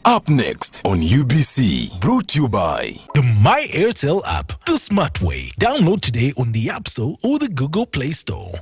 Up next on UBC, brought to you by the My Airtel app, the smart way. Download today on the App Store or the Google Play Store.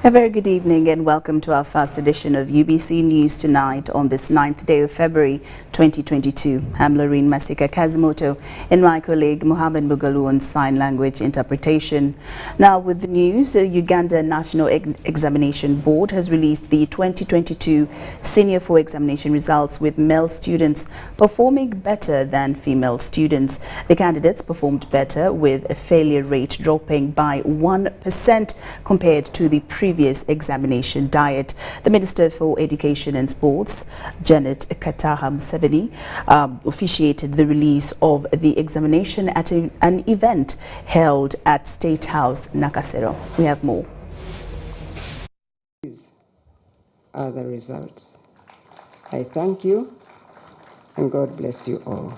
A very good evening and welcome to our first edition of UBC News Tonight on this 9th day of February 2022. I'm LAURYN MASIKA KAZIMOTo and my colleague Mohammed Mugalu on sign language interpretation. Now with the news, the Ugandan National Examination Board has released the 2022 Senior 4 examination results with male students performing better than female students. The candidates performed better with a failure rate dropping by 1% compared to the previous examination diet. The Minister for Education and Sports, Janet Kataha Museveni, officiated the release of the examination at an event held at State House, Nakasero. We have more. These are the results. I thank you and God bless you all.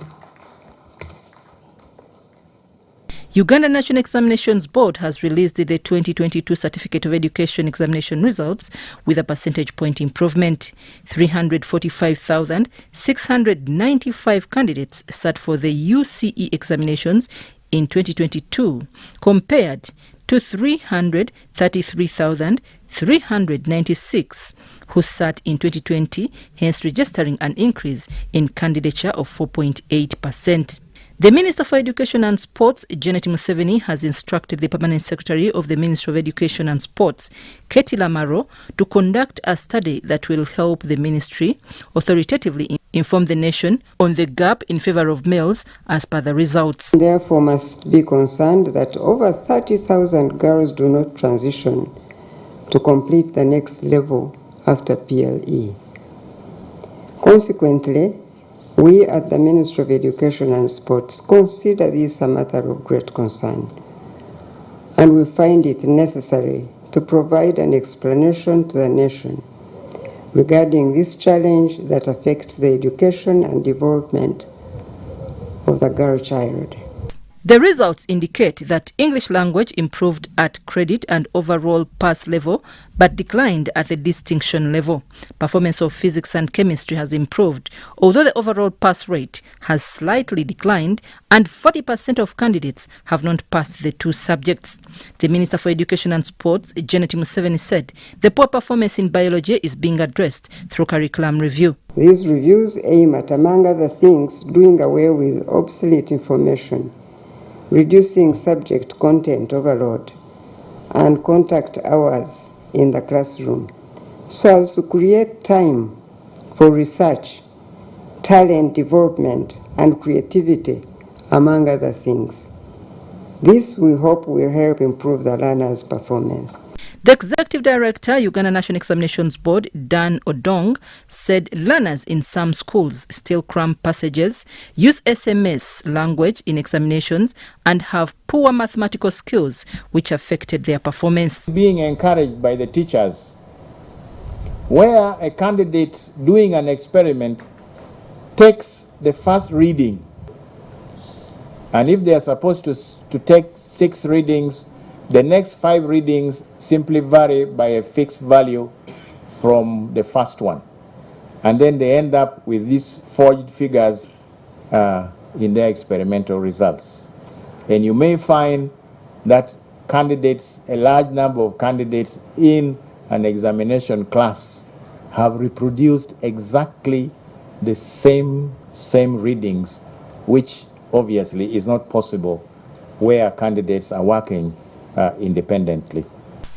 Uganda National Examinations Board has released the 2022 Certificate of Education examination results with a percentage point improvement. 345,695 candidates sat for the UCE examinations in 2022 compared to 333,396 who sat in 2020, hence registering an increase in candidature of 4.8%. The Minister for Education and Sports, Janet Museveni, has instructed the Permanent Secretary of the Ministry of Education and Sports, Katie Lamaro, to conduct a study that will help the ministry authoritatively inform the nation on the gap in favor of males as per the results. Therefore, must be concerned that over 30,000 girls do not transition to complete the next level after PLE. Consequently, we at the Ministry of Education and Sports consider this a matter of great concern, and we find it necessary to provide an explanation to the nation regarding this challenge that affects the education and development of the girl child. The results indicate that English language improved at credit and overall pass level, but declined at the distinction level. Performance of physics and chemistry has improved, although the overall pass rate has slightly declined, and 40% of candidates have not passed the two subjects. The Minister for Education and Sports, Janet Museveni, said the poor performance in biology is being addressed through curriculum review. These reviews aim at, among other things, doing away with obsolete information, reducing subject content overload, and contact hours in the classroom, so as to create time for research, talent development, and creativity, among other things. This, we hope, will help improve the learners' performance. The Executive Director, Uganda National Examinations Board, Dan Odong, said learners in some schools still cram passages, use SMS language in examinations, and have poor mathematical skills, which affected their performance. Being encouraged by the teachers, where a candidate doing an experiment takes the first reading, and if they are supposed to take 6 readings, the next 5 readings simply vary by a fixed value from the first one. and then they end up with these forged figures in their experimental results. And you may find that candidates, a large number of candidates in an examination class have reproduced exactly the same readings, which obviously is not possible where candidates are working independently.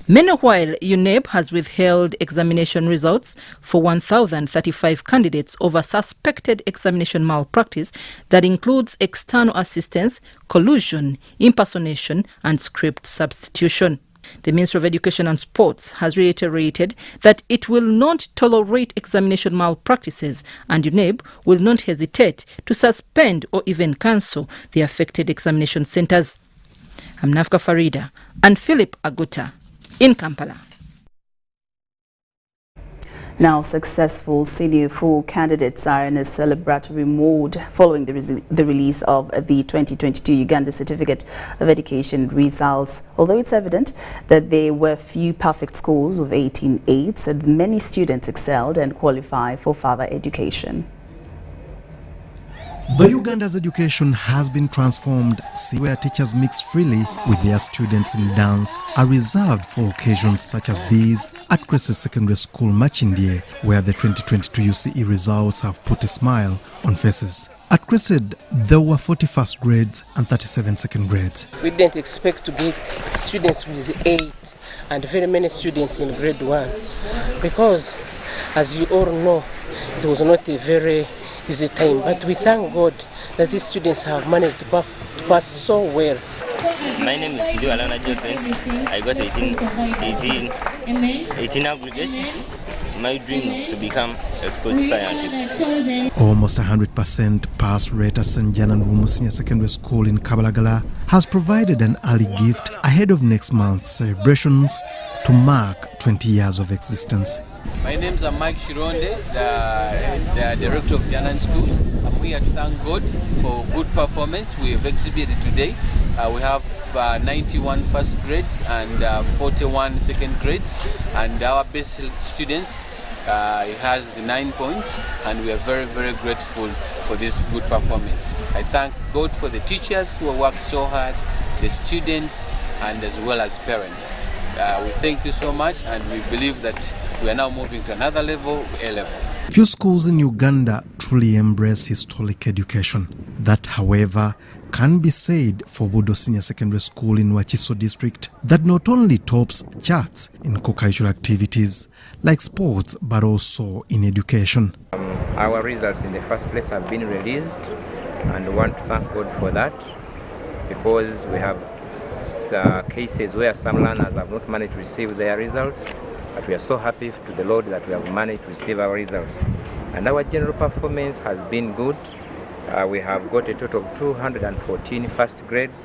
Meanwhile, UNEB has withheld examination results for 1,035 candidates over suspected examination malpractice that includes external assistance, collusion, impersonation, and script substitution. The Ministry of Education and Sports has reiterated that it will not tolerate examination malpractices, and UNEB will not hesitate to suspend or even cancel the affected examination centres. I'm Nafka Farida and Philip Aguta in Kampala. Now, successful senior full candidates are in a celebratory mood following the release of the 2022 Uganda Certificate of Education results. Although it's evident that there were few perfect scores of 18/8s, and many students excelled and qualified for further education. The Uganda's education has been transformed, where teachers mix freely with their students in dance, are reserved for occasions such as these at Crescent Secondary School, Machindie, where the 2022 UCE results have put a smile on faces. At Crescent, there were 40 first grades and 37 second grades. We didn't expect to get students with 8 and very many students in grade 1 because, as you all know, it was not a very easy time, but we thank God that these students have managed to pass so well. My name is Alana Johnson. I got 18 aggregates. My dream is to become a sports scientist. Almost 100% pass rate at St. John and Wumu Senior Secondary School in Kabalagala has provided an early gift ahead of next month's celebrations to mark 20 years of existence. My name is Mike Shironde, the director of Janan Schools. I'm here to thank God for good performance we have exhibited today. We have 91 first grades and 41 second grades, and our best students has 9 points, and we are very, very grateful for this good performance. I thank God for the teachers who have worked so hard, the students, and as well as parents. We thank you so much, and we believe that we are now moving to another level, A level. Few schools in Uganda truly embrace historic education. That, however, can be said for Budo Senior Secondary School in Wachiso district, that not only tops charts in co-curricular activities like sports, but also in education. Our results in the first place have been released, and we want to thank God for that, because we have cases where some learners have not managed to receive their results, but we are so happy to the Lord that we have managed to receive our results. And our general performance has been good. We have got a total of 214 first grades.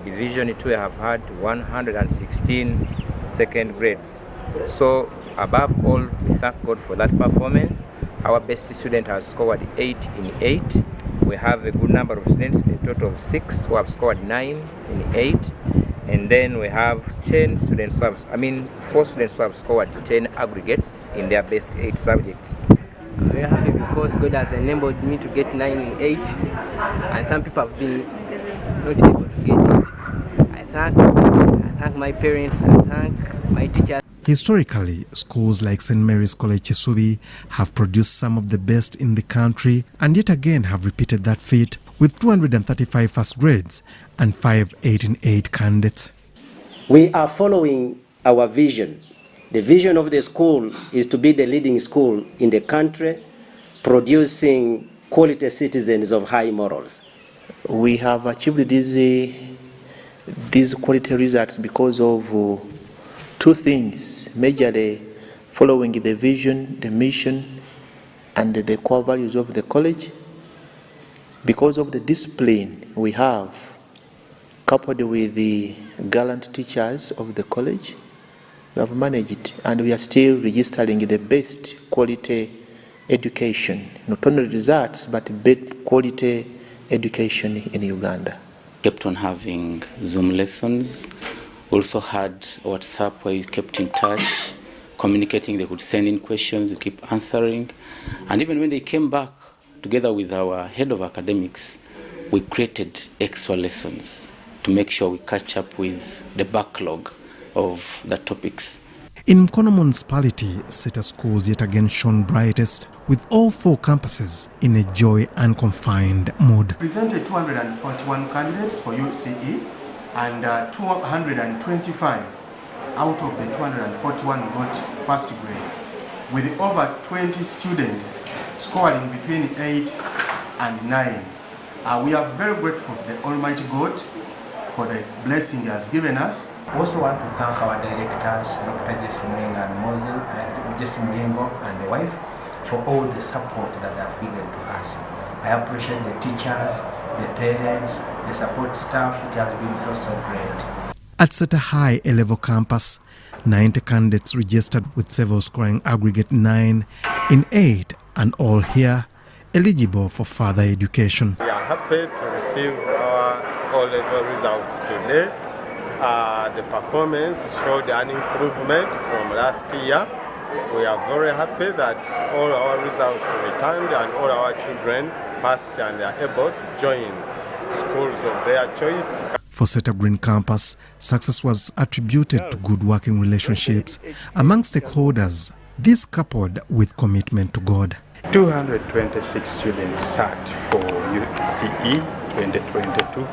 Division 2 have had 116 second grades. So above all, we thank God for that performance. Our best student has scored 8 in 8. We have a good number of students, a total of 6 who have scored 9 in 8. And then we have 4 students who have scored 10 aggregates in their best 8 subjects. I'm very happy because God has enabled me to get 9 in 8, and some people have been not able to get it. I thank my parents, I thank my teachers. Historically, schools like St. Mary's College Chisubi have produced some of the best in the country, and yet again have repeated that feat with 235 first grades and 5 8 in 8 candidates. We are following our vision. The vision of the school is to be the leading school in the country, producing quality citizens of high morals. We have achieved these quality results because of 2 things, majorly following the vision, the mission, and the core values of the college. Because of the discipline we have, coupled with the gallant teachers of the college, we have managed it, and we are still registering the best quality education, not only results, but best quality education in Uganda. Kept on having Zoom lessons, also had WhatsApp where you kept in touch, communicating. They could send in questions, we keep answering. And even when they came back, together with our head of academics, we created extra lessons to make sure we catch up with the backlog of the topics. In Mkono municipality, SETA schools yet again shone brightest, with all 4 campuses in a joy and confined mood. Presented 241 candidates for UCE, and 225 out of the 241 got first grade, with over 20 students scoring between 8 and 9. We are very grateful to the Almighty God for the blessing He has given us. I also want to thank our directors, Dr. Jesse Muyengo and the wife, for all the support that they have given to us. I appreciate the teachers, the parents, the support staff. It has been so great. At SETA High A-level campus, 90 candidates registered, with several scoring aggregate 9 in 8, and all here eligible for further education. We are happy to receive our O-level results today. The performance showed an improvement from last year. We are very happy that all our results returned and all our children passed and are able to join schools of their choice. For SETA Green Campus, success was attributed to good working relationships among stakeholders, this coupled with commitment to God. 226 students sat for UCE 2022,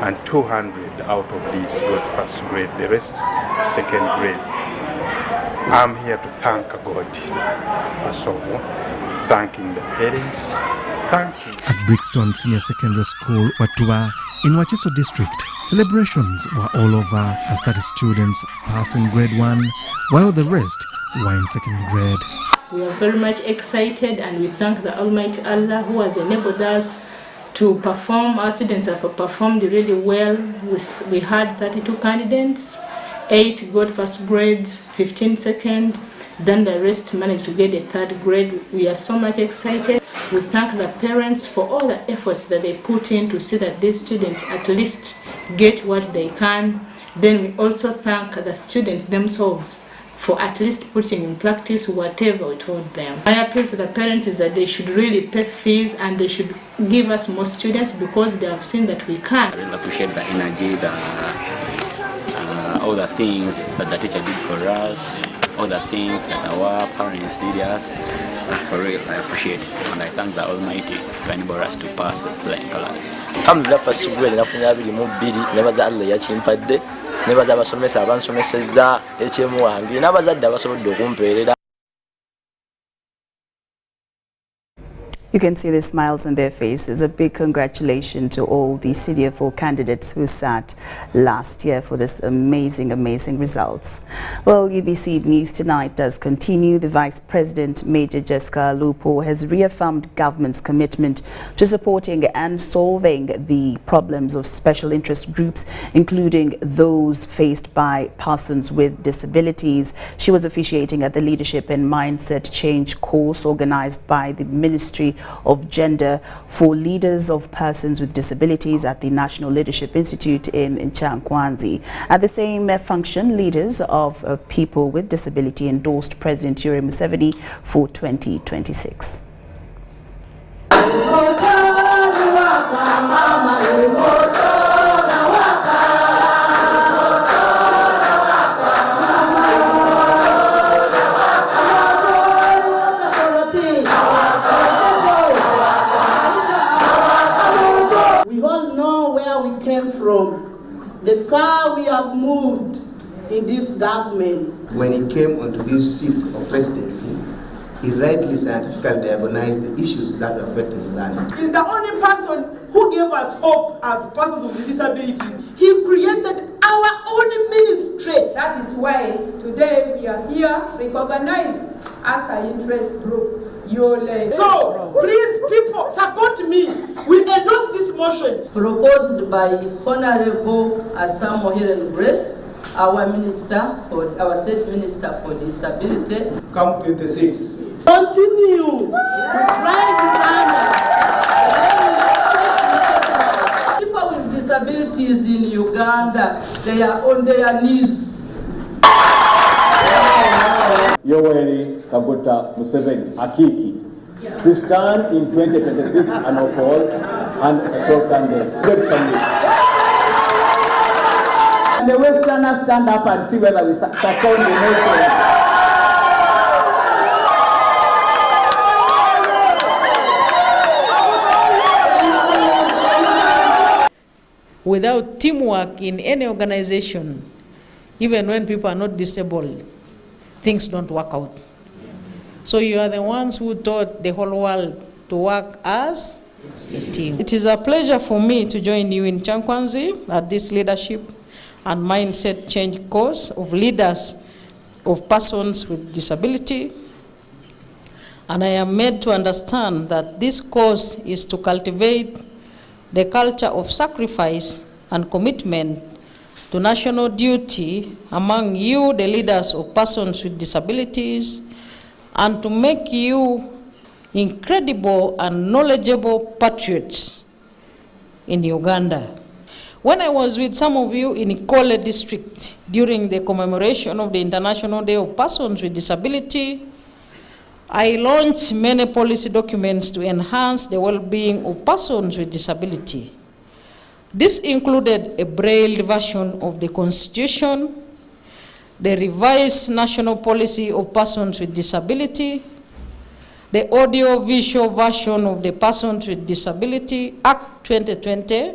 and 200 out of these got first grade, the rest second grade. I'm here to thank God, first of all, thanking the parents, thanking... At Brixton Senior Secondary School, Watuba, in Wachiso District, celebrations were all over as 30 students passed in grade 1, while the rest were in second grade. We are very much excited, and we thank the Almighty Allah who has enabled us to perform. Our students have performed really well. We had 32 candidates, 8 got first grades, 15 second, then the rest managed to get a third grade. We are so much excited. We thank the parents for all the efforts that they put in to see that these students at least get what they can. Then we also thank the students themselves for at least putting in practice whatever we told them. My appeal to the parents is that they should really pay fees and they should give us more students because they have seen that we can. I really appreciate the energy, all the things that the teacher did for us, all the things that our parents did us. For real, I appreciate it, and I thank the Almighty for enabling us to pass with flying colors. Alhamdulillah, first grade nafunye abiri mu bbiri, nebaza Allah yakimpadde, nebaza abasomesa abansomesezza ekyemu wange, n'abazadde abasobodde okumpeerera. You can see the smiles on their faces. A big congratulations to all the Senior 4 candidates who sat last year for this amazing results. Well, UBC News Tonight does continue. The Vice President, Major Jessica Lupo, has reaffirmed government's commitment to supporting and solving the problems of special interest groups, including those faced by persons with disabilities. She was officiating at the Leadership and Mindset Change course organized by the Ministry of Gender for leaders of persons with disabilities at the National Leadership Institute in Nchankwanzi. At the same function, leaders of people with disability endorsed President Yoweri Museveni for 2026. The far we have moved in this government. When he came onto this seat of presidency, he rightly scientifically diagnosed the issues that affect Uganda. He's the only person who gave us hope as persons with disabilities. He created our own ministry. That is why today we are here recognized as an interest group. So, please, people, support me. We endorse this motion. Proposed by Honorable Asamo Helen Breast, our state minister for disability. Come 26. Continue to drive Uganda. People with disabilities in Uganda, they are on their knees. Yoweri Kaguta Museveni, Akiki, to stand in 2026 unopposed and a sole candidate. And the Westerners stand up and see whether we perform the nation. Without teamwork in any organization, even when people are not disabled, things don't work out. So you are the ones who taught the whole world to work as a team. It is a pleasure for me to join you in Chankwanzi at this leadership and mindset change course of leaders of persons with disability. And I am made to understand that this course is to cultivate the culture of sacrifice and commitment to national duty among you, the leaders of persons with disabilities, and to make you incredible and knowledgeable patriots in Uganda. When I was with some of you in Ikole district during the commemoration of the International Day of Persons with Disability, I launched many policy documents to enhance the well-being of persons with disability. This included a braille version of the Constitution, the revised National Policy of Persons with Disability, the audio-visual version of the Persons with Disability Act 2020,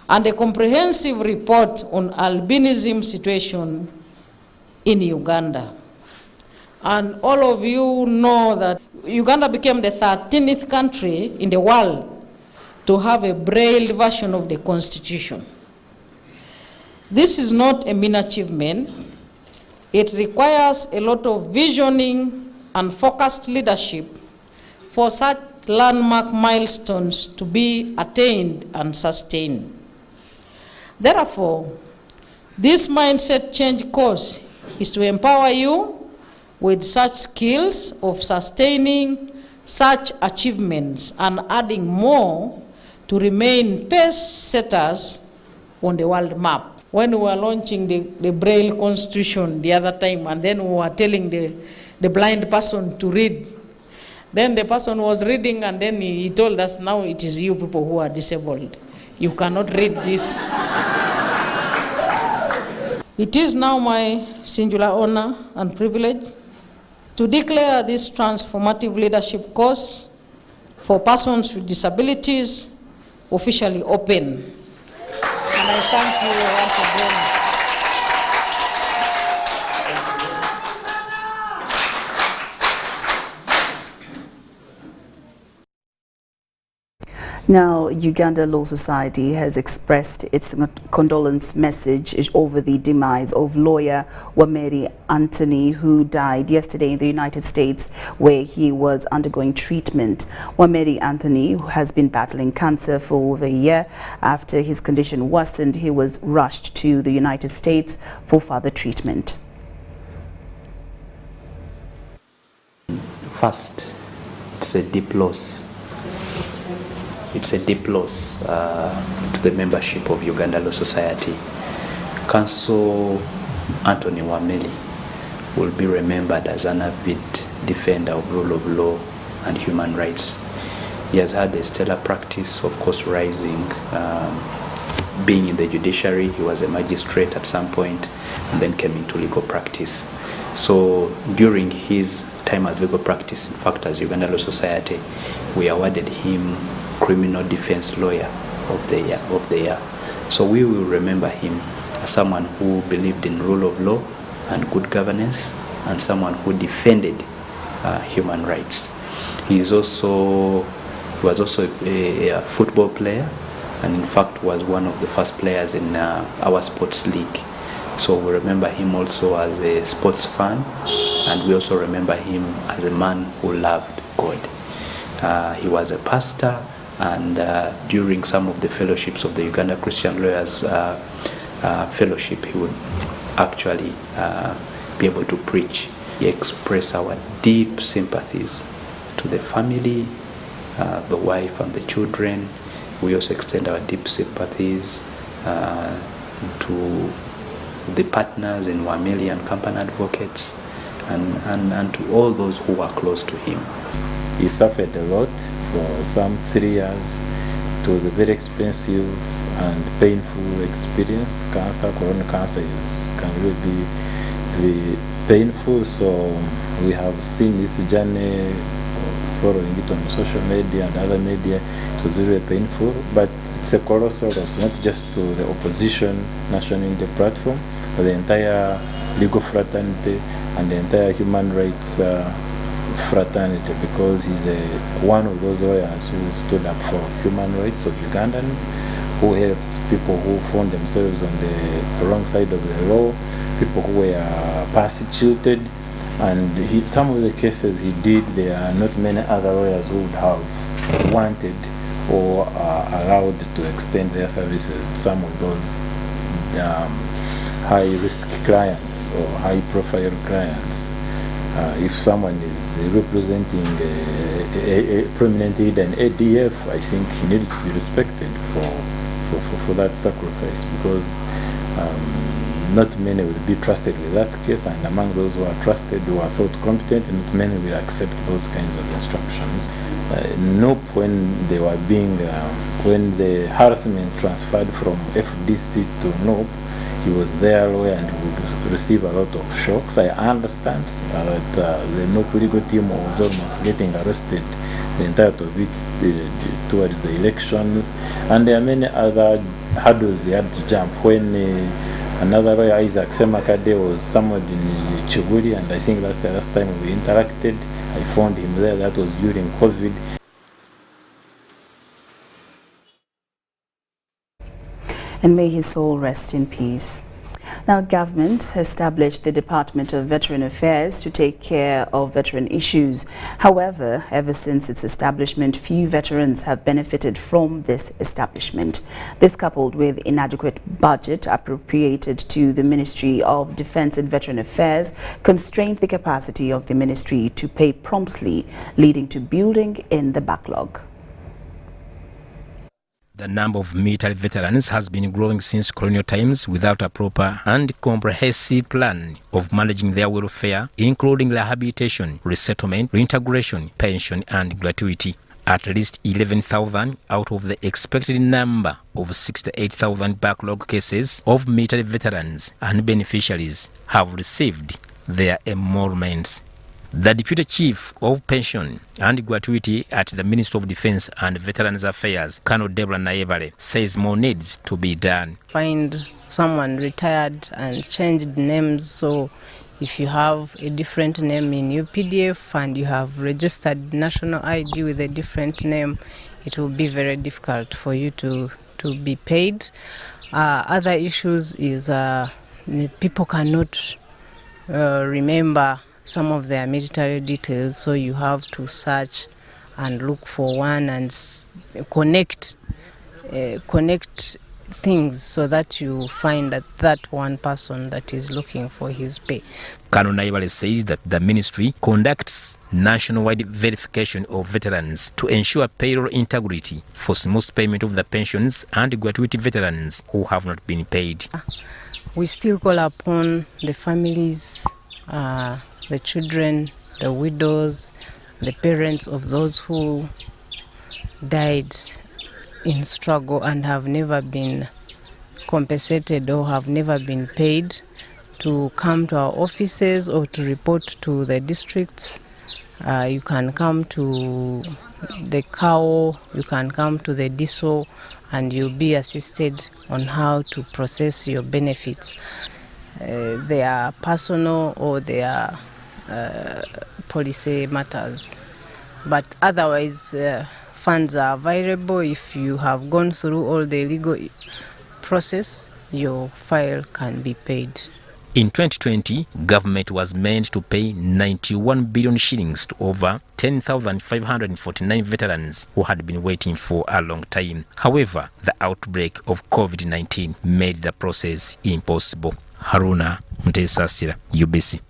and a comprehensive report on albinism situation in Uganda. And all of you know that Uganda became the 13th country in the world to have a braille version of the Constitution. This is not a mean achievement. It requires a lot of visioning and focused leadership for such landmark milestones to be attained and sustained. Therefore, this mindset change course is to empower you with such skills of sustaining such achievements and adding more to remain pace setters on the world map. When we were launching the Braille Constitution the other time, and then we were telling the blind person to read, then the person was reading, and then he told us, now it is you people who are disabled. You cannot read this. It is now my singular honor and privilege to declare this transformative leadership course for persons with disabilities officially open. And I thank you once again. Now, Uganda Law Society has expressed its condolence message over the demise of lawyer Wameri Anthony, who died yesterday in the United States, where he was undergoing treatment. Wameri Anthony, who has been battling cancer for over a year, after his condition worsened, he was rushed to the United States for further treatment. First, it's a deep loss. It's a deep loss to the membership of Uganda Law Society. Counsel Anthony Wameri will be remembered as an avid defender of rule of law and human rights. He has had a stellar practice, of course, rising, being in the judiciary. He was a magistrate at some point and then came into legal practice. So during his time as legal practice, in fact, as Uganda Law Society, we awarded him Criminal Defense Lawyer of the Year. So we will remember him as someone who believed in rule of law and good governance, and someone who defended human rights. He was also a football player, and in fact was one of the first players in our sports league. So we remember him also as a sports fan, and we also remember him as a man who loved God. He was a pastor, and during some of the fellowships of the Uganda Christian Lawyers Fellowship, he would actually be able to preach. He expressed our deep sympathies to the family, the wife and the children. We also extend our deep sympathies to the partners in Wameri and Company Advocates, and to all those who were close to him. He suffered a lot for some 3 years. It was a very expensive and painful experience. Colon cancer can really be very painful, so we have seen this journey, following it on social media and other media. It was really painful, but it's a colossal loss, not just to the opposition national unity platform, but the entire legal fraternity and the entire human rights fraternity, because he's one of those lawyers who stood up for human rights of Ugandans, who helped people who found themselves on the wrong side of the law, people who were persecuted. And some of the cases he did, there are not many other lawyers who would have wanted or allowed to extend their services to some of those high-risk clients or high-profile clients. If someone is representing a prominent leader in ADF, I think he needs to be respected for that sacrifice, because not many will be trusted with that case, and among those who are trusted, who are thought competent, not many will accept those kinds of instructions. NOP, when they were being, when the harassment transferred from FDC to NOP, he was their lawyer and would receive a lot of shocks. I understand that the NOP legal team was almost getting arrested the entirety of it towards the elections, and there are many other hurdles he had to jump. When another lawyer, Isaac Semakade, was summoned in Chiguri, and I think that's the last time we interacted. I found him there. That was during COVID. And may his soul rest in peace. Now, government established the Department of Veteran Affairs to take care of veteran issues. However, ever since its establishment, few veterans have benefited from this establishment. This, coupled with inadequate budget appropriated to the Ministry of Defense and Veteran Affairs, constrained the capacity of the ministry to pay promptly, leading to building in the backlog. The number of military veterans has been growing since colonial times without a proper and comprehensive plan of managing their welfare, including rehabilitation, resettlement, reintegration, pension and gratuity. At least 11,000 out of the expected number of 68,000 backlog cases of military veterans and beneficiaries have received their emoluments. The Deputy Chief of Pension and Gratuity at the Ministry of Defense and Veterans Affairs, Colonel Deborah Naevale, says more needs to be done. Find someone retired and changed names, so if you have a different name in your PDF and you have registered national ID with a different name, it will be very difficult for you to be paid. Other issues is people cannot remember some of their military details, so you have to search and look for one and connect things so that you find that one person that is looking for his pay. Colonel Naivale says that the ministry conducts nationwide verification of veterans to ensure payroll integrity for smooth payment of the pensions and gratuity veterans who have not been paid. We still call upon the families, the children, the widows, the parents of those who died in struggle and have never been compensated or have never been paid to come to our offices or to report to the districts. You can come to the CAO, you can come to the DISO, and you'll be assisted on how to process your benefits. They are personal or they are policy matters, but otherwise funds are available. If you have gone through all the legal process, your file can be paid. In 2020, government was meant to pay 91 billion shillings to over 10,549 veterans who had been waiting for a long time. However, the outbreak of COVID-19 made the process impossible. Haruna Mtesasira, UBC.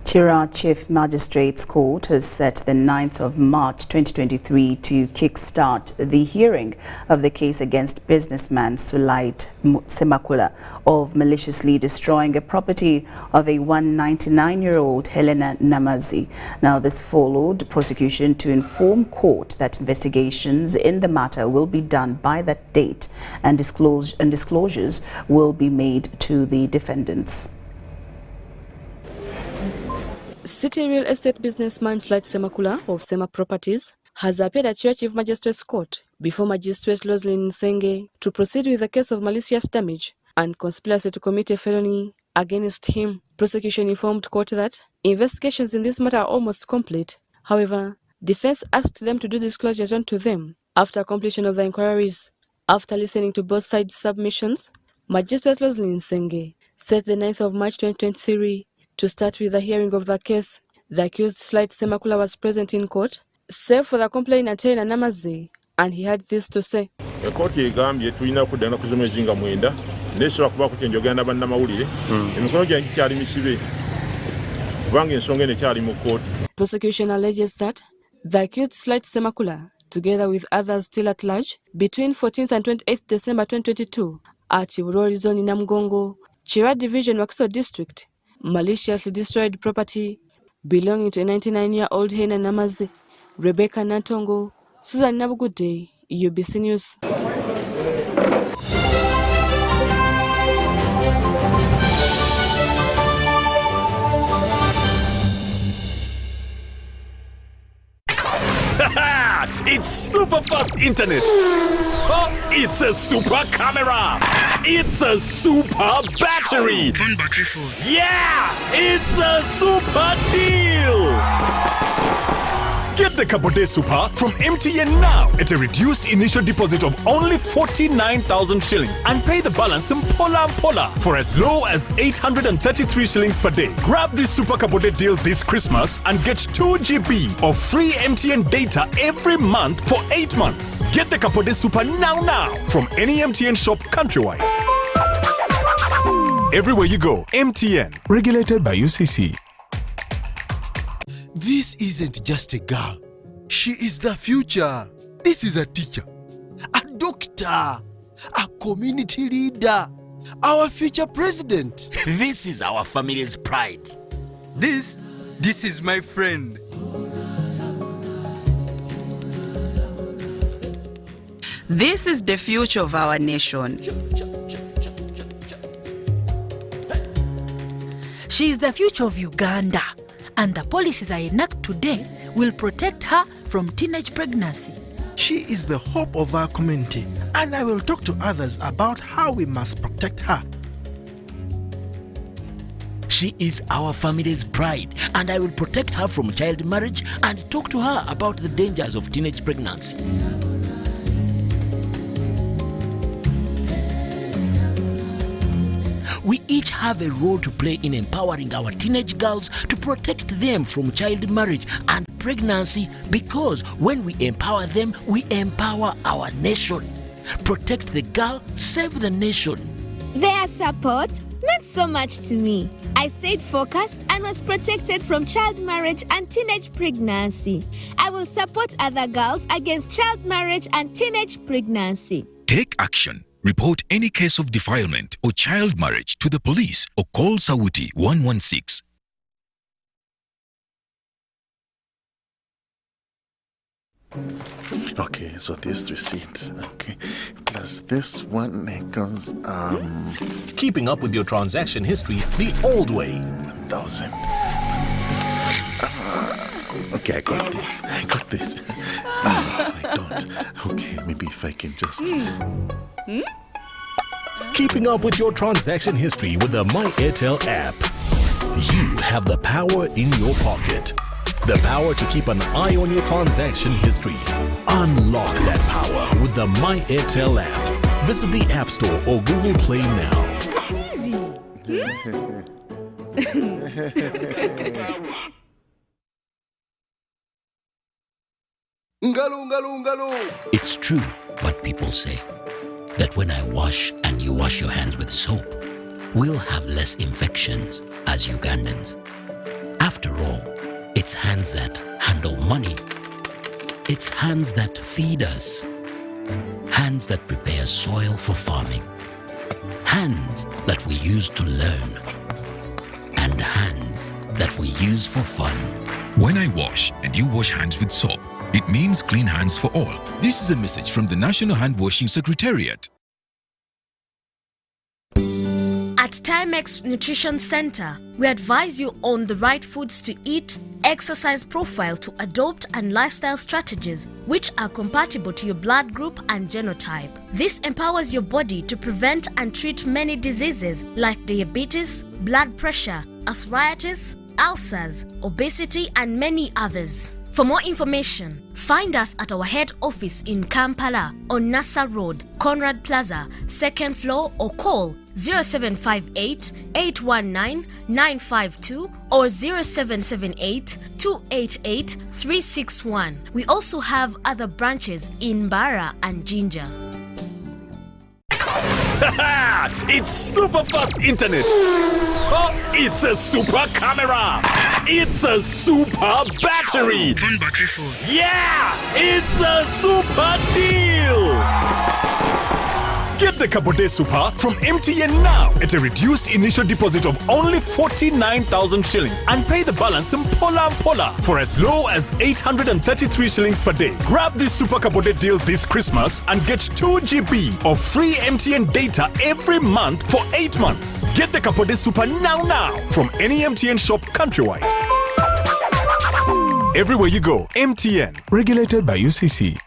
Chira Chief Magistrates Court has set the 9th of March 2023 to kickstart the hearing of the case against businessman Sulait Semakula of maliciously destroying a property of a 199-year-old Helena Namazi. Now, this followed prosecution to inform court that investigations in the matter will be done by that date and disclosures will be made to the defendants. City real estate businessman Sulait Semakula of Sema Properties has appeared at Chira Chief Magistrates Court before Magistrate LAURYN Nsenge to proceed with a case of malicious damage and conspiracy to commit a felony against him. Prosecution informed court that investigations in this matter are almost complete. However, defense asked them to do disclosures onto them after completion of the inquiries. After listening to both sides' submissions, Magistrate LAURYN Nsenge set the 9th of March 2023 to start with the hearing of the case. The accused Sulait Semakula was present in court, save for the complainant Helena Namazi, and he had this to say. Prosecution alleges that the accused Sulait Semakula, together with others still at large, between 14th and 28th December 2022, at Urori Zone in Namgongo, Chira Division, Wakiso District, maliciously destroyed property belonging to a 99-year-old Helena Namazi, Rebecca Natongo, Susan Nabugude, UBC News. It's super fast internet. Oh, it's a super camera. It's a super battery. Phone battery full. Yeah, it's a super deal. Get the Kabode Super from MTN now at a reduced initial deposit of only 49,000 shillings and pay the balance in Pola for as low as 833 shillings per day. Grab this Super Kabode deal this Christmas and get 2 GB of free MTN data every month for 8 months. Get the Kabode Super now from any MTN shop countrywide. Everywhere you go, MTN. Regulated by UCC. This isn't just a girl. She is the future. This is a teacher, a doctor, a community leader, our future president. This is our family's pride. This is my friend. This is the future of our nation. She is the future of Uganda. And the policies I enact today will protect her from teenage pregnancy. She is the hope of our community, and I will talk to others about how we must protect her. She is our family's pride, and I will protect her from child marriage and talk to her about the dangers of teenage pregnancy. We each have a role to play in empowering our teenage girls to protect them from child marriage and pregnancy, because when we empower them, we empower our nation. Protect the girl, save the nation. Their support meant so much to me. I stayed focused and was protected from child marriage and teenage pregnancy. I will support other girls against child marriage and teenage pregnancy. Take action. Report any case of defilement or child marriage to the police or call Sawuti 116. Okay, so this receipt, okay, plus this one equals Keeping up with your transaction history the old way. 1,000. Okay, I got this. No, I don't. Okay, maybe if I can just... Keeping up with your transaction history with the My Airtel app. You have the power in your pocket. The power to keep an eye on your transaction history. Unlock that power with the My Airtel app. Visit the App Store or Google Play now. It's easy. It's true what people say, that when I wash and you wash your hands with soap, we'll have less infections as Ugandans. After all, it's hands that handle money. It's hands that feed us. Hands that prepare soil for farming. Hands that we use to learn. And hands that we use for fun. When I wash and you wash hands with soap, it means clean hands for all. This is a message from the National Hand Washing Secretariat. At Timex Nutrition Center, we advise you on the right foods to eat, exercise profile to adopt, and lifestyle strategies which are compatible to your blood group and genotype. This empowers your body to prevent and treat many diseases like diabetes, blood pressure, arthritis, ulcers, obesity, and many others. For more information, find us at our head office in Kampala on Nassa Road, Conrad Plaza, 2nd floor, or call 0758 819 952 or 0778 288 361. We also have other branches in Bara and Jinja. It's super fast internet. Oh, it's a super camera. It's a super battery. Phone battery full. Yeah, it's a super deal. Get the Kabote Super from MTN now at a reduced initial deposit of only 49,000 shillings and pay the balance in Pola for as low as 833 shillings per day. Grab this Super Kabote deal this Christmas and get 2 GB of free MTN data every month for 8 months. Get the Kabote Super now from any MTN shop countrywide. Everywhere you go, MTN. Regulated by UCC.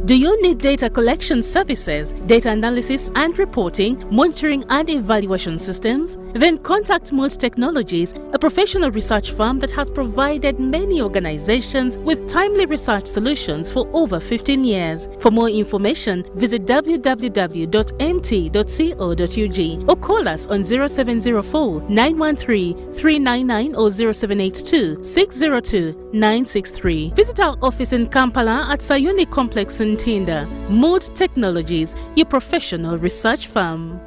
Do you need data collection services, data analysis and reporting, monitoring and evaluation systems? Then contact Mold Technologies, a professional research firm that has provided many organizations with timely research solutions for over 15 years. For more information, visit www.mt.co.ug or call us on 0704 913 399 or 0782 602 963. Visit our office in Kampala at Sayuni Complex in Tinda. Mood Technologies, your professional research firm.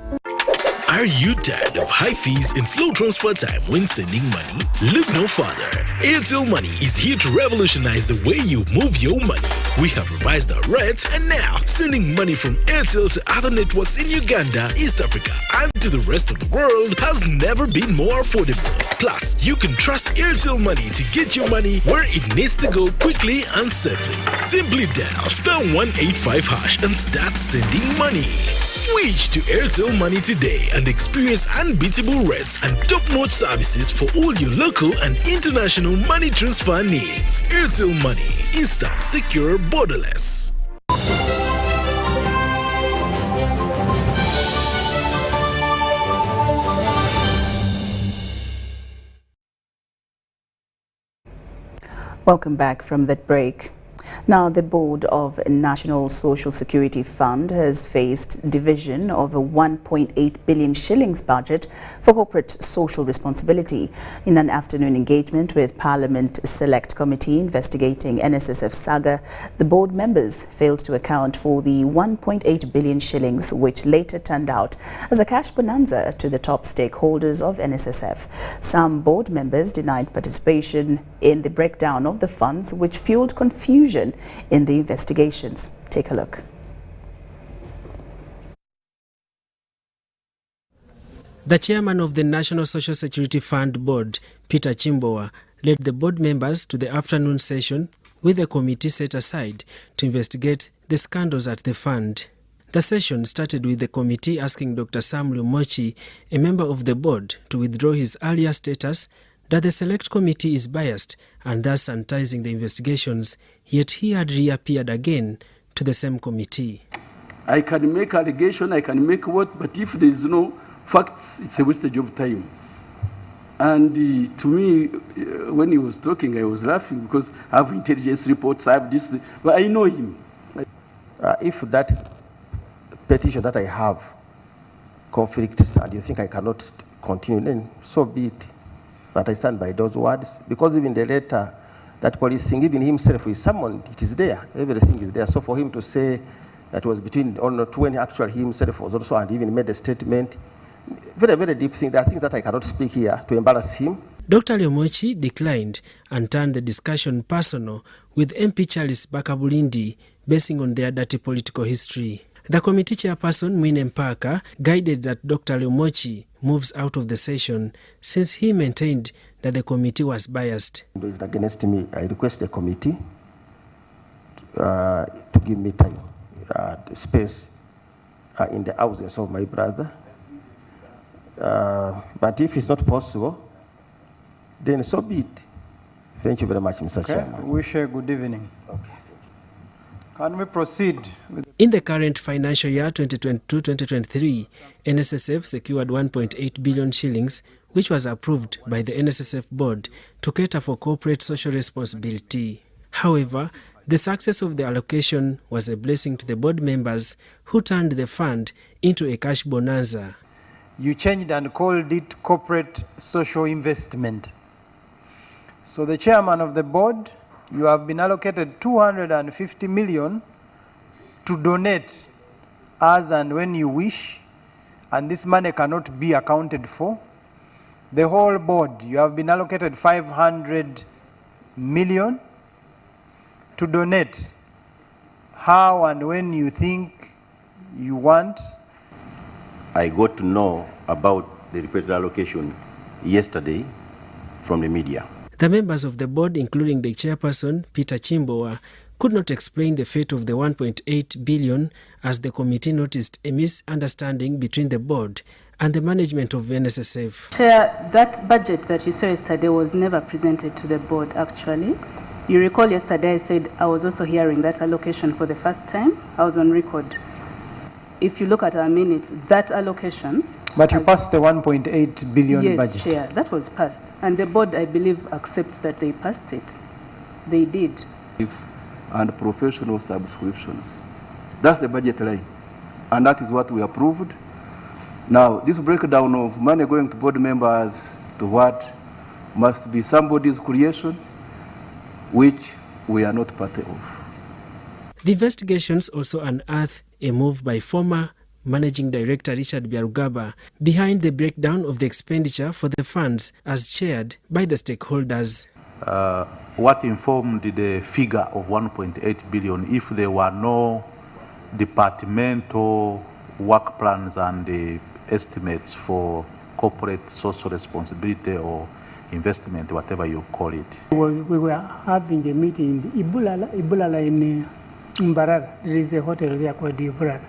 Are you tired of high fees and slow transfer time when sending money? Look no further. Airtel Money is here to revolutionize the way you move your money. We have revised our rates, and now sending money from Airtel to other networks in Uganda, East Africa, and to the rest of the world has never been more affordable. Plus, you can trust Airtel Money to get your money where it needs to go quickly and safely. Simply dial *185# and start sending money. Switch to Airtel Money today and experience unbeatable rates and top-notch services for all your local and international money transfer needs. Airtel Money, instant, secure, borderless. Welcome back from that break. Now, the Board of National Social Security Fund has faced division of a 1.8 billion shillings budget for corporate social responsibility. In an afternoon engagement with Parliament Select Committee investigating NSSF saga, the board members failed to account for the 1.8 billion shillings, which later turned out as a cash bonanza to the top stakeholders of NSSF. Some board members denied participation in the breakdown of the funds, which fueled confusion in the investigations. Take a look. The chairman of the National Social Security Fund Board, Peter Chimbowa, led the board members to the afternoon session with a committee set aside to investigate the scandals at the fund. The session started with the committee asking Dr. Sam Lumochi, a member of the board, to withdraw his earlier status that the select committee is biased and thus sanitizing the investigations, yet he had reappeared again to the same committee. I can make allegation, I can make what, but if there is no facts, it's a wastage of time. And to me, when he was talking, I was laughing because I have intelligence reports, I have this, but I know him. If that petition that I have conflicts and you think I cannot continue, then so be it. But I stand by those words, because even the letter, that police thing, even himself is summoned, it is there, everything is there. So for him to say that was between or not when actually he himself was also, and even made a statement, very, very deep thing. There are things that I cannot speak here to embarrass him. Dr. Lyomochi declined and turned the discussion personal with MP Charles Bakabulindi basing on their dirty political history. The committee chairperson, Mwine Mpaka, guided that Dr. Lyomochi moves out of the session since he maintained that the committee was biased. Against me, I request the committee to give me time, space in the absence of my brother. But if it's not possible, then so be it. Thank you very much, Mr. Chairman. Wish you a good evening. Okay. Can we proceed? In the current financial year 2022-2023, NSSF secured 1.8 billion shillings, which was approved by the NSSF board to cater for corporate social responsibility. However, the success of the allocation was a blessing to the board members who turned the fund into a cash bonanza. You changed and called it corporate social investment. So the chairman of the board, you have been allocated 250 million to donate as and when you wish, and this money cannot be accounted for. The whole board, you have been allocated 500 million to donate how and when you think you want. I got to know about the repeated allocation yesterday from the media. The members of the board, including the chairperson, Peter Chimbowa, could not explain the fate of the 1.8 billion as the committee noticed a misunderstanding between the board and the management of NSSF. Chair, that budget that you saw yesterday was never presented to the board, actually. You recall yesterday I said I was also hearing that allocation for the first time. I was on record. If you look at our minutes, that allocation... But you passed the 1.8 billion budget. Yes, Chair, that was passed. And the board, I believe, accepts that they passed it. They did. And professional subscriptions. That's the budget line. And that is what we approved. Now, this breakdown of money going to board members to what must be somebody's creation, which we are not part of. The investigations also unearthed a move by former Managing Director Richard Byarugaba behind the breakdown of the expenditure for the funds as chaired by the stakeholders. What informed the figure of 1.8 billion if there were no departmental work plans and the estimates for corporate social responsibility or investment, whatever you call it? We were having a meeting in Ibulala in Mbarara. There is a hotel there called Ibulala.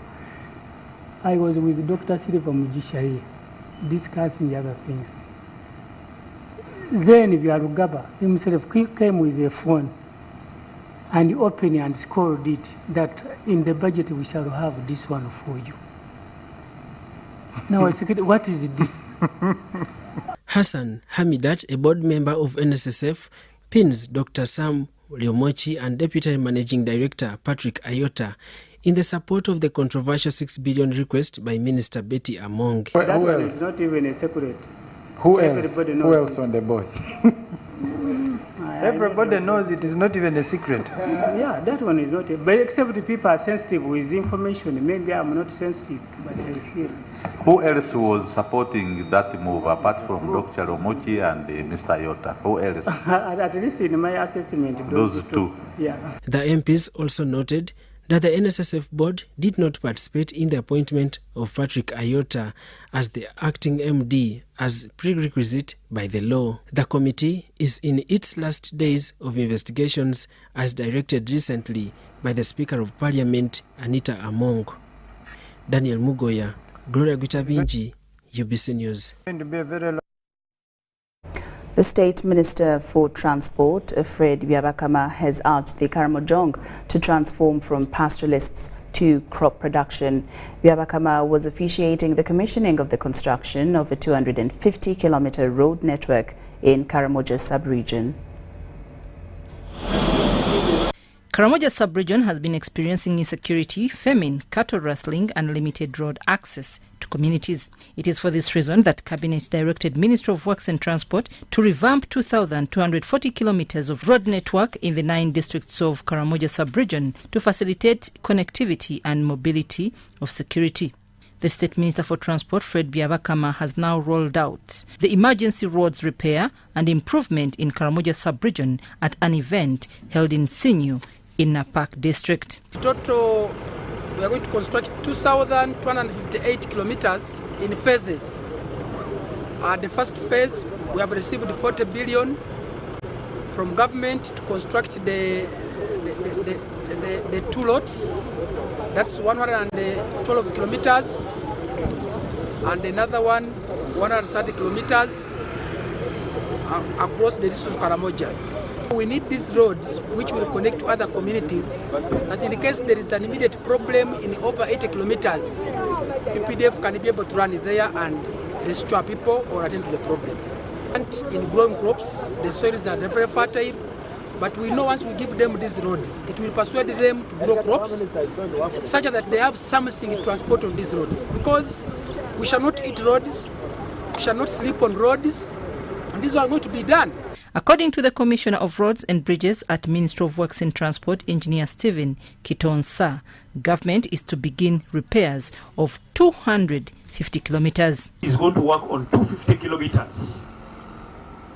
I was with Dr. Silva Mujishari discussing the other things. Then Byarugaba himself came with a phone and opened and scored it that in the budget we shall have this one for you. Now I said, what is this? Hassan Hamidat, a board member of NSSF, pins Dr. Sam Lyomochi and Deputy Managing Director Patrick Ayota in the support of the controversial 6 billion request by Minister Betty Among. That one is not even a secret. Who else on the board? Everybody knows it is not even a secret. Yeah, that one is not. But except the people are sensitive with information. Maybe I'm not sensitive, but I feel. Who else was supporting that move apart from Dr. Lyomochi and Mr. Ayota? Who else? At least in my assessment, those two. Yeah. The MPs also noted that the NSSF board did not participate in the appointment of Patrick Ayota as the acting MD as prerequisite by the law. The committee is in its last days of investigations as directed recently by the Speaker of Parliament, Anita Among. Daniel Mugoya, Gloria Gutabinji, UBC News. The State Minister for Transport, Fred Byabakama, has urged the Karamoja to transform from pastoralists to crop production. Byabakama was officiating the commissioning of the construction of a 250-kilometer road network in Karamoja sub-region. Karamoja sub-region has been experiencing insecurity, famine, cattle rustling and limited road access to communities. It is for this reason that Cabinet directed Ministry of Works and Transport to revamp 2,240 kilometers of road network in the 9 districts of Karamoja sub-region to facilitate connectivity and mobility of security. The State Minister for Transport, Fred Byabakama, has now rolled out the emergency roads repair and improvement in Karamoja sub-region at an event held in Sinyu in Napak district. Total, we are going to construct 2,258 kilometers in phases. The first phase, we have received 40 billion from government to construct the two lots. That's 112 kilometers, and another one 130 kilometers across the district of Karamoja. We need these roads which will connect to other communities, that in case there is an immediate problem in over 80 kilometers, UPDF can be able to run there and restore people or attend to the problem. And in growing crops, the soils are very fertile, but we know once we give them these roads, it will persuade them to grow crops such that they have something to transport on these roads. Because we shall not eat roads, we shall not sleep on roads, and these are going to be done. According to the Commissioner of Roads and Bridges at Ministry of Works and Transport, Engineer Stephen Kitonsa, government is to begin repairs of 250 kilometers. He's going to work on 250 kilometers.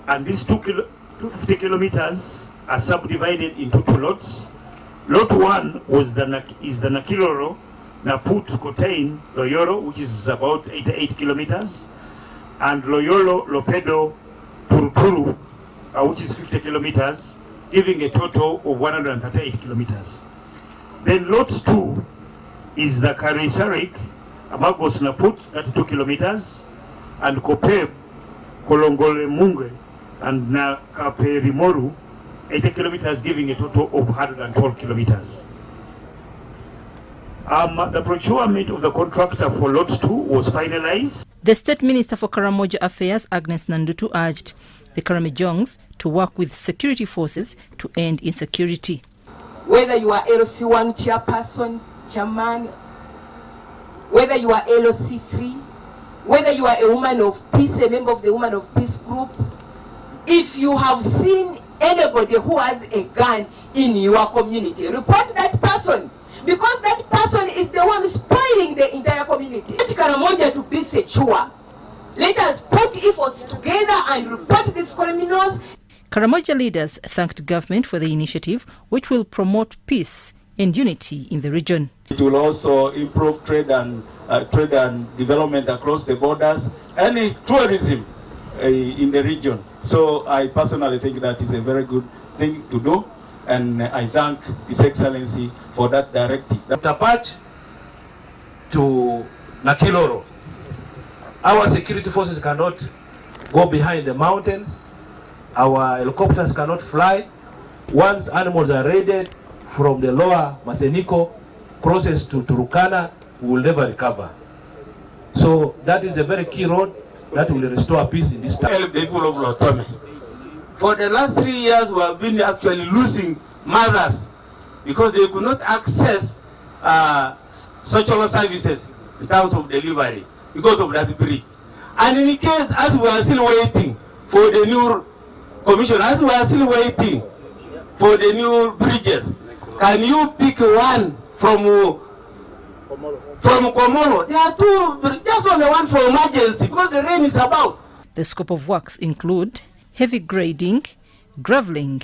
And these 250 kilometers are subdivided into two lots. Lot 1 is the Nakiloro, Naput, Kotain, Loyoro, which is about 88 kilometers, and Loyolo, Lopedo, Turuturu, which is 50 kilometers, giving a total of 138 kilometers. Then Lot 2 is the Karisarik, Amagos Naput, 32 kilometers, and Kopeb, Kolongole Munge, and Nakaperimoru, 80 kilometers, giving a total of 112 kilometers. The procurement of the contractor for Lot 2 was finalized. The State Minister for Karamoja Affairs, Agnes Nandutu, urged the Karamojongs to work with security forces to end insecurity. Whether you are LC1 chairperson, chairman, whether you are LC3, whether you are a woman of peace, a member of the Woman of Peace group, if you have seen anybody who has a gun in your community, report that person, because that person is the one spoiling the entire community. Let Karamoja to be secure. Let us put efforts together and report these criminals. Karamoja leaders thanked government for the initiative, which will promote peace and unity in the region. It will also improve trade and development across the borders and tourism in the region. So I personally think that is a very good thing to do, and I thank His Excellency for that directive. Tapach to Nakiloro. Our security forces cannot go behind the mountains. Our helicopters cannot fly. Once animals are raided from the lower Matheniko, crosses to Turukana, we will never recover. So that is a very key road that will restore peace in this town. Help the people of Lotome. For the last 3 years, we have been actually losing mothers because they could not access social services in terms of delivery because of that bridge. And in case, as we are still waiting for the new commission, as we are still waiting for the new bridges, can you pick one from Komoro? There are two, just only one for emergency because the rain is about. The scope of works include heavy grading, gravelling,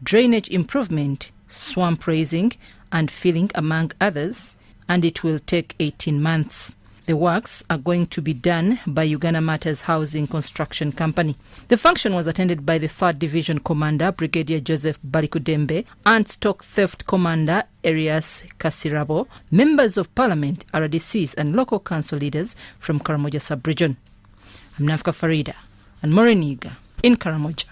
drainage improvement, swamp raising and filling, among others, and it will take 18 months. The works are going to be done by Uganda Matters Housing Construction Company. The function was attended by the 3rd Division Commander, Brigadier Joseph Balikudembe, and Stock Theft Commander, Arias Kasirabo, members of Parliament, RDCs, and local council leaders from Karamoja sub-region. I'm Nafka Farida and Mourning in Karamoja.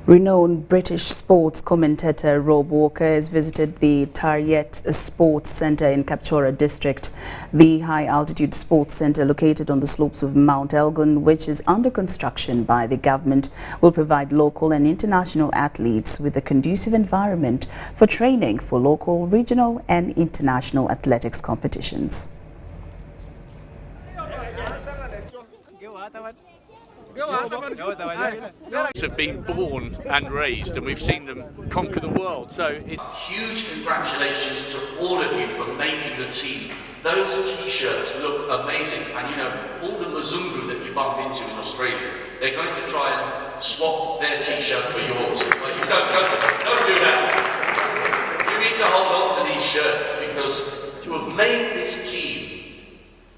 Renowned British sports commentator Rob Walker has visited the Tariet Sports Centre in Kapchora district. The high-altitude sports centre located on the slopes of Mount Elgon, which is under construction by the government, will provide local and international athletes with a conducive environment for training for local, regional and international athletics competitions. have been born and raised, and we've seen them conquer the world. So huge congratulations to all of you for making the team. Those t-shirts look amazing, and you know, all the Mzungu that you bump into in Australia, they're going to try and swap their t-shirt for yours. But you don't do that. You need to hold on to these shirts, because to have made this team,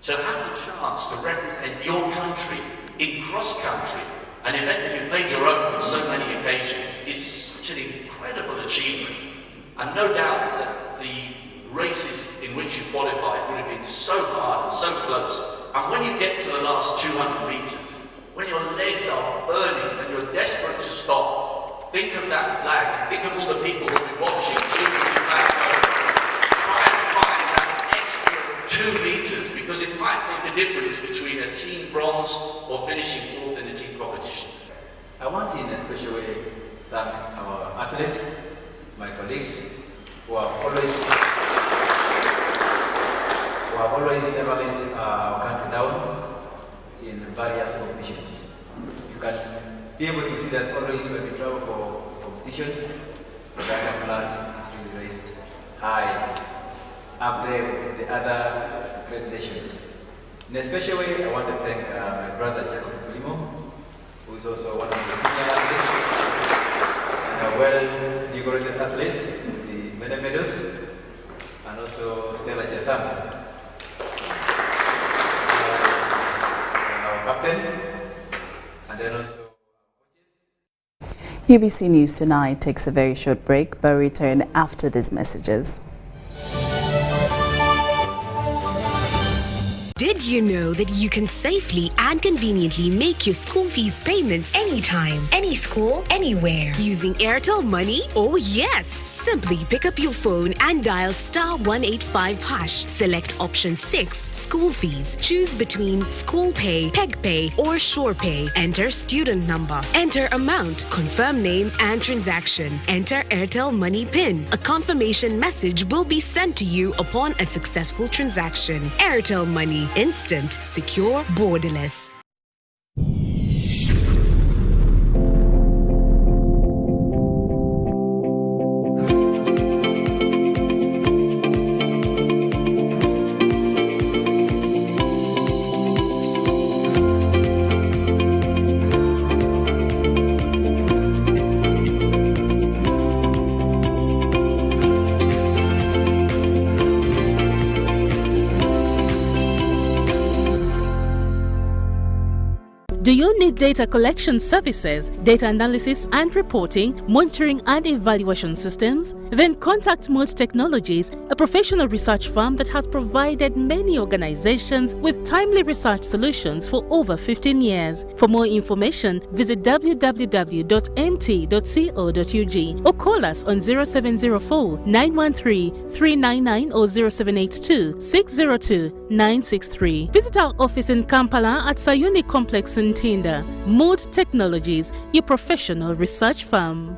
to have the chance to represent your country in cross-country, an event that you've made your own on so many occasions, is such an incredible achievement. And no doubt that the races in which you qualified would have been so hard and so close. And when you get to the last 200 meters, when your legs are burning and you're desperate to stop, think of that flag and think of all the people who'll be watching, cheering you back. Try and find that extra 2 meters, because it might make a difference between a team bronze or finishing 4th in the team competition. I want to in a special way thank our athletes, my colleagues, who have always never let our country down in various competitions. You can be able to see that always when we travel for competitions, the Uganda flag is really raised high, up there with the other great nations. In a special way, I want to thank my brother Jacob Kulimo, who is also one of the senior athletes and a well-decorated athlete with the many medals, and also Stella Chesam, our captain, and then also UBC News Tonight takes a very short break, but return after these messages. Did you know that you can safely and conveniently make your school fees payments anytime, any school, anywhere using Airtel Money? Oh yes! Simply pick up your phone and dial *185#. Select option 6, school fees. Choose between school pay, peg pay, or shore pay. Enter student number. Enter amount, confirm name and transaction. Enter Airtel Money PIN. A confirmation message will be sent to you upon a successful transaction. Airtel Money. Instant, secure, borderless. Do you need data collection services, data analysis and reporting, monitoring and evaluation systems? Then contact Mold Technologies, a professional research firm that has provided many organizations with timely research solutions for over 15 years. For more information, visit www.mt.co.ug or call us on 0704 913 399 or 0782 602 963. Visit our office in Kampala at Sayuni Complex in Tinda. Mold Technologies, your professional research firm.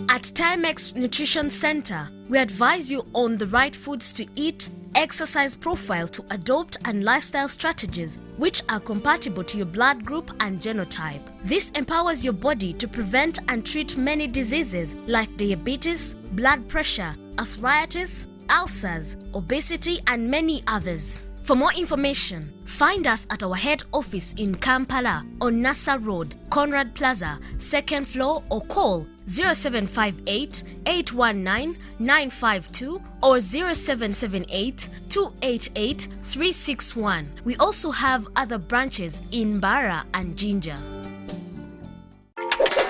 At Timex Nutrition Center, we advise you on the right foods to eat, exercise profile to adopt, and lifestyle strategies which are compatible to your blood group and genotype. This empowers your body to prevent and treat many diseases like diabetes, blood pressure, arthritis, ulcers, obesity, and many others. For more information, find us at our head office in Kampala on Nassa Road, Conrad Plaza, 2nd floor, or call 0758 819 952 or 0778 288 361. We also have other branches in Bara and Jinja.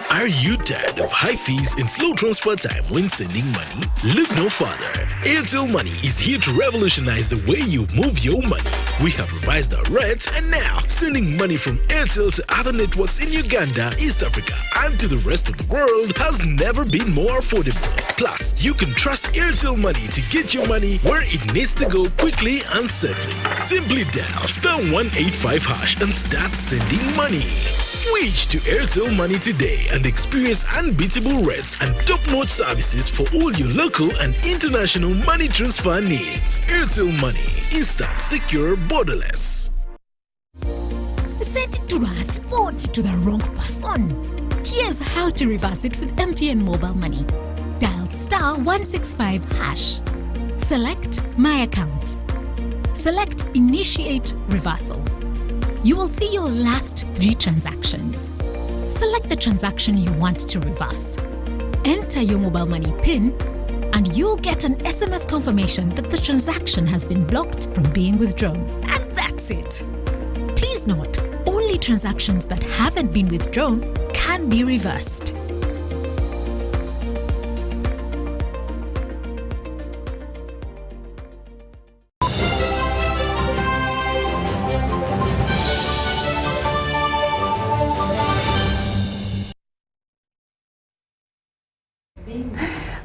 Are you tired of high fees and slow transfer time when sending money? Look no further. Airtel Money is here to revolutionize the way you move your money. We have revised our rates, and now sending money from Airtel to other networks in Uganda, East Africa, and to the rest of the world has never been more affordable. Plus, you can trust Airtel Money to get your money where it needs to go quickly and safely. Simply dial *185# and start sending money. Switch to Airtel Money today and experience unbeatable rates and top-notch services for all your local and international money transfer needs. Airtel Money, instant, secure, borderless. Set transport to the wrong person? Here's how to reverse it with MTN Mobile Money. Dial *165#. Select My Account. Select Initiate Reversal. You will see your last 3 transactions. Select the transaction you want to reverse. Enter your mobile money PIN and you'll get an SMS confirmation that the transaction has been blocked from being withdrawn. And that's it. Please note, only transactions that haven't been withdrawn can be reversed.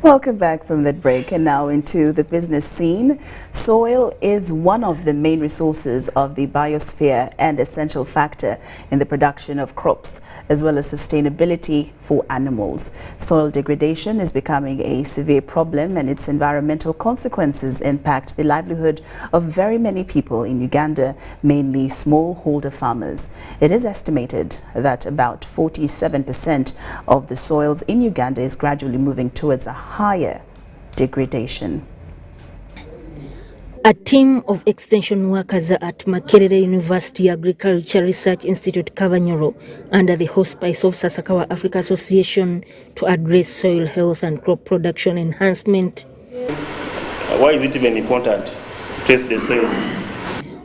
Welcome back from that break, and now into the business scene. Soil is one of the main resources of the biosphere and essential factor in the production of crops, as well as sustainability for animals. Soil degradation is becoming a severe problem, and its environmental consequences impact the livelihood of very many people in Uganda, mainly smallholder farmers. It is estimated that about 47% of the soils in Uganda is gradually moving towards a higher degradation. A team of extension workers at Makerere University Agriculture Research Institute Kabanyoro, under the hospice of Sasakawa Africa Association, to address soil health and crop production enhancement. Why is it even important to test the soils?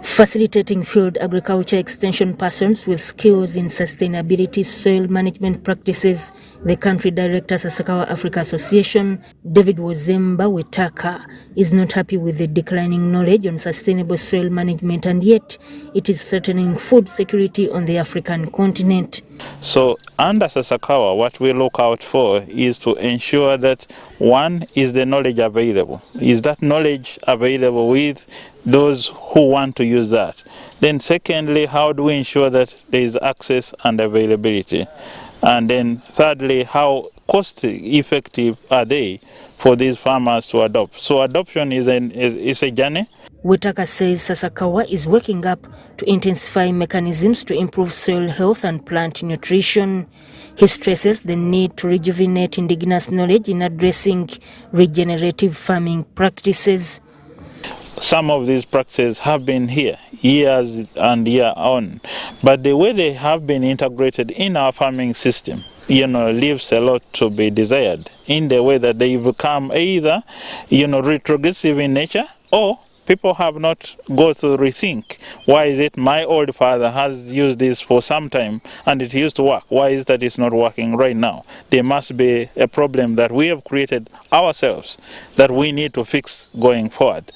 Facilitating field agriculture extension persons with skills in sustainability soil management practices, the country director Sasakawa Africa Association, David Wozemba Wetaka, is not happy with the declining knowledge on sustainable soil management, and yet it is threatening food security on the African continent. So under Sasakawa, what we look out for is to ensure that one is the knowledge available. Is that knowledge available with those who want to use that? Then secondly, how do we ensure that there is access and availability? And then thirdly, how cost effective are they for these farmers to adopt? So adoption is a journey. Wetaka says Sasakawa is working up to intensify mechanisms to improve soil health and plant nutrition. He stresses the need to rejuvenate indigenous knowledge in addressing regenerative farming practices. Some of these practices have been here years and year on, but the way they have been integrated in our farming system, leaves a lot to be desired, in the way that they become either, retrogressive in nature, or people have not got to rethink, why is it my old father has used this for some time and it used to work? Why is that it's not working right now? There must be a problem that we have created ourselves that we need to fix going forward.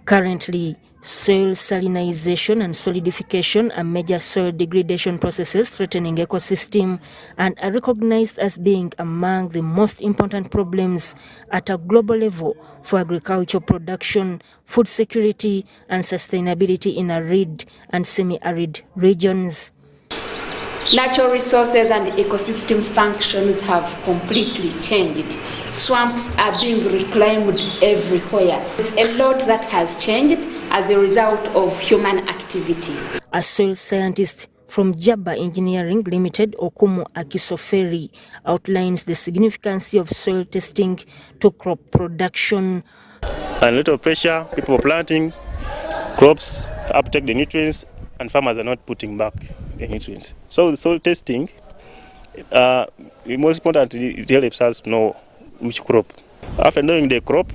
Currently, soil salinization and solidification are major soil degradation processes threatening ecosystem and are recognized as being among the most important problems at a global level for agricultural production, food security and sustainability in arid and semi-arid regions. Natural resources and ecosystem functions have completely changed. Swamps are being reclaimed everywhere. There's a lot that has changed as a result of human activity. A soil scientist from Jabba Engineering Limited, Okumu Akisoferi, outlines the significance of soil testing to crop production. A little pressure, people planting, crops uptake the nutrients, and farmers are not putting back the nutrients. So the soil testing, most importantly, it helps us to know which crop. After knowing the crop,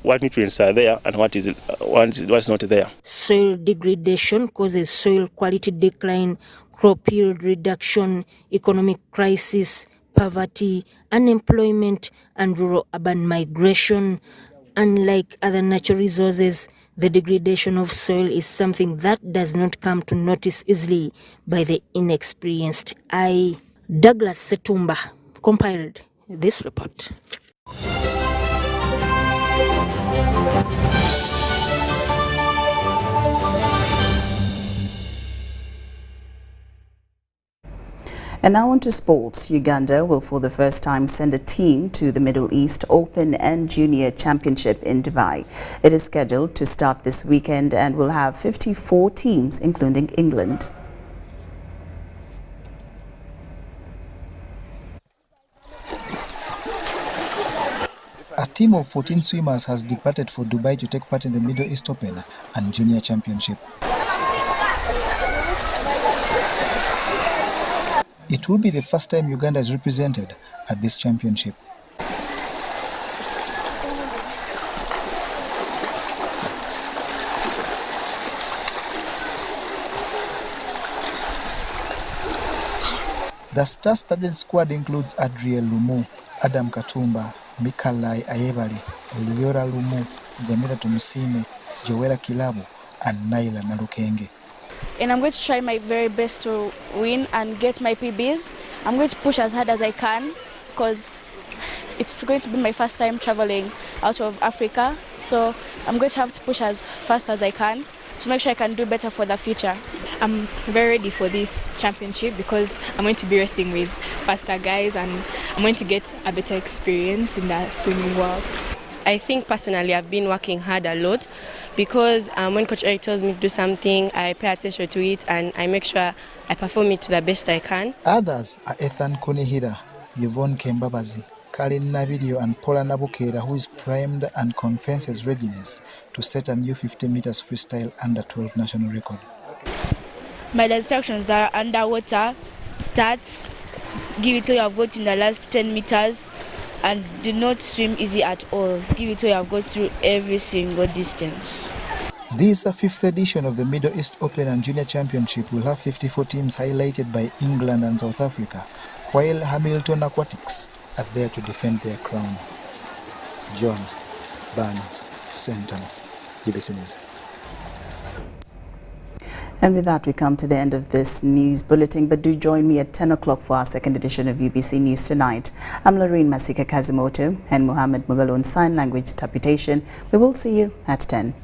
what nutrients are there and what's not there. Soil degradation causes soil quality decline, crop yield reduction, economic crisis, poverty, unemployment, and rural-urban migration. Unlike other natural resources, the degradation of soil is something that does not come to notice easily by the inexperienced eye. Douglas Setumba compiled this report. And now on to sports. Uganda will for the first time send a team to the Middle East Open and Junior Championship in Dubai. It is scheduled to start this weekend and will have 54 teams, including England. team of 14 swimmers has departed for Dubai to take part in the Middle East Open and Junior Championship. It will be the first time Uganda is represented at this championship. The star-studded squad includes Adriel Lumu, Adam Katumba, Mikalai Ayebali, Liora Lumu, Jamila Tumusime, Joella Kilabu, and Naila Nalukenge. And I'm going to try my very best to win and get my PBs. I'm going to push as hard as I can because it's going to be my first time traveling out of Africa. So I'm going to have to push as fast as I can to make sure I can do better for the future. I'm very ready for this championship because I'm going to be racing with faster guys and I'm going to get a better experience in the swimming world. I think personally I've been working hard a lot because when Coach Eric tells me to do something, I pay attention to it and I make sure I perform it to the best I can. Others are Ethan Kunihira, Yvonne Kembabazi, Karen Navidio and Paula Nabukera, who is primed and confesses readiness to set a new 50 meters freestyle under 12 national record. My instructions are underwater, starts, give it all you have got in the last 10 meters, and do not swim easy at all. Give it all you have got through every single distance. This 5th edition of the Middle East Open and Junior Championship will have 54 teams highlighted by England and South Africa, while Hamilton Aquatics are there to defend their crown. John Barnes, Sentinel, UBC News. And with that, we come to the end of this news bulletin, but do join me at 10 o'clock for our second edition of UBC News Tonight. I'm LAURYN Masika Kazimoto and Mohammed Mugalon Sign Language Interpretation. We will see you at 10.